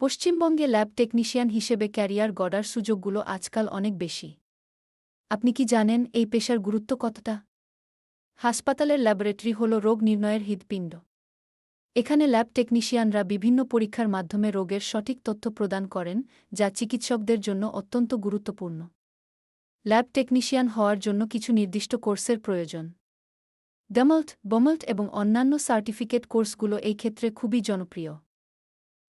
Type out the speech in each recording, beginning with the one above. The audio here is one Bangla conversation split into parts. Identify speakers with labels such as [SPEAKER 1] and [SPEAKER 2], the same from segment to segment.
[SPEAKER 1] পশ্চিমবঙ্গে ল্যাব টেকনিশিয়ান হিসেবে ক্যারিয়ার গড়ার সুযোগগুলো আজকাল অনেক বেশি। আপনি কি জানেন এই পেশার গুরুত্ব কতটা? হাসপাতালের ল্যাবরেটরি হল রোগ নির্ণয়ের হৃৎপিণ্ড। এখানে ল্যাব টেকনিশিয়ানরা বিভিন্ন পরীক্ষার মাধ্যমে রোগের সঠিক তথ্য প্রদান করেন, যা চিকিৎসকদের জন্য অত্যন্ত গুরুত্বপূর্ণ। ল্যাব টেকনিশিয়ান হওয়ার জন্য কিছু নির্দিষ্ট কোর্সের প্রয়োজন। বমল্ট এবং অন্যান্য সার্টিফিকেট কোর্সগুলো এই ক্ষেত্রে খুবই জনপ্রিয়।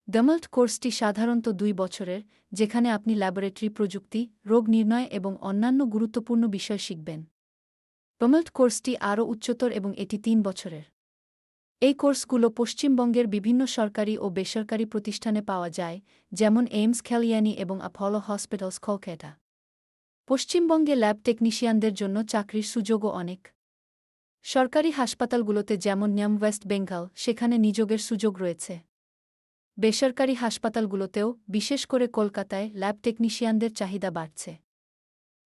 [SPEAKER 1] ডমল্ট কোর্সটি সাধারণত 2 বছরের, যেখানে আপনি ল্যাবরেটরি প্রযুক্তি, রোগ নির্ণয় এবং অন্যান্য গুরুত্বপূর্ণ বিষয় শিখবেন। বমল্ট কোর্সটি আরও উচ্চতর এবং এটি 3 বছরের। এই কোর্সগুলো পশ্চিমবঙ্গের বিভিন্ন সরকারি ও বেসরকারি প্রতিষ্ঠানে পাওয়া যায়, যেমন এইমস কালিয়ানি এবং অ্যাপোলো হসপিটালস, কলকাতা। পশ্চিমবঙ্গে ল্যাব টেকনিশিয়ানদের জন্য চাকরির সুযোগও অনেক। সরকারি হাসপাতালগুলোতে যেমন নিয়াম ওয়েস্ট বেঙ্গল, সেখানে নিযোগের সুযোগ রয়েছে। বেসরকারি হাসপাতালগুলোতেও, বিশেষ করে কলকাতায়, ল্যাব টেকনিশিয়ানদের চাহিদা বাড়ছে।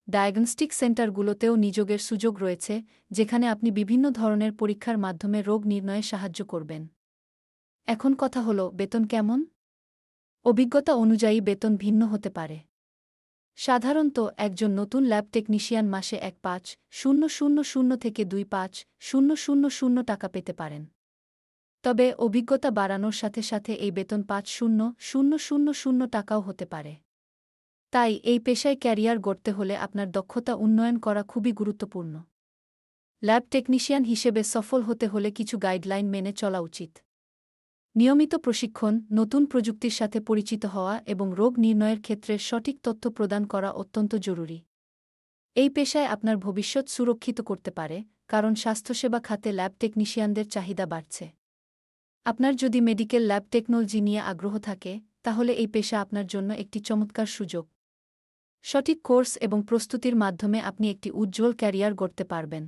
[SPEAKER 1] ডায়াগনস্টিক সেন্টারগুলোতেও নিযোগের সুযোগ রয়েছে, যেখানে আপনি বিভিন্ন ধরনের পরীক্ষার মাধ্যমে রোগ নির্ণয়ে সাহায্য করবেন। এখন কথা হল, বেতন কেমন? অভিজ্ঞতা অনুযায়ী বেতন ভিন্ন হতে পারে। সাধারণত একজন নতুন ল্যাব টেকনিশিয়ান মাসে 1,5,000 থেকে 2,5,000 টাকা পেতে পারেন। তবে অভিজ্ঞতা বাড়ানোর সাথে সাথে এই বেতন 5,000 টাকাও হতে পারে। তাই এই পেশায় ক্যারিয়ার গড়তে হলে আপনার দক্ষতা উন্নয়ন করা খুবই গুরুত্বপূর্ণ। ল্যাব টেকনিশিয়ান হিসেবে সফল হতে হলে কিছু গাইডলাইন মেনে চলা উচিত। নিয়মিত প্রশিক্ষণ, নতুন প্রযুক্তির সাথে পরিচিত হওয়া এবং রোগ নির্ণয়ের ক্ষেত্রে সঠিক তথ্য প্রদান করা অত্যন্ত জরুরি। এই পেশায় আপনার ভবিষ্যৎ সুরক্ষিত করতে পারে, কারণ স্বাস্থ্যসেবা খাতে ল্যাব টেকনিশিয়ানদের চাহিদা বাড়ছে। আপনার যদি মেডিকেল ল্যাব টেকনোলজি নিয়ে আগ্রহ থাকে, তাহলে এই পেশা আপনার জন্য একটি চমৎকার সুযোগ। সঠিক কোর্স এবং প্রস্তুতির মাধ্যমে আপনি একটি উজ্জ্বল ক্যারিয়ার গড়তে পারবেন।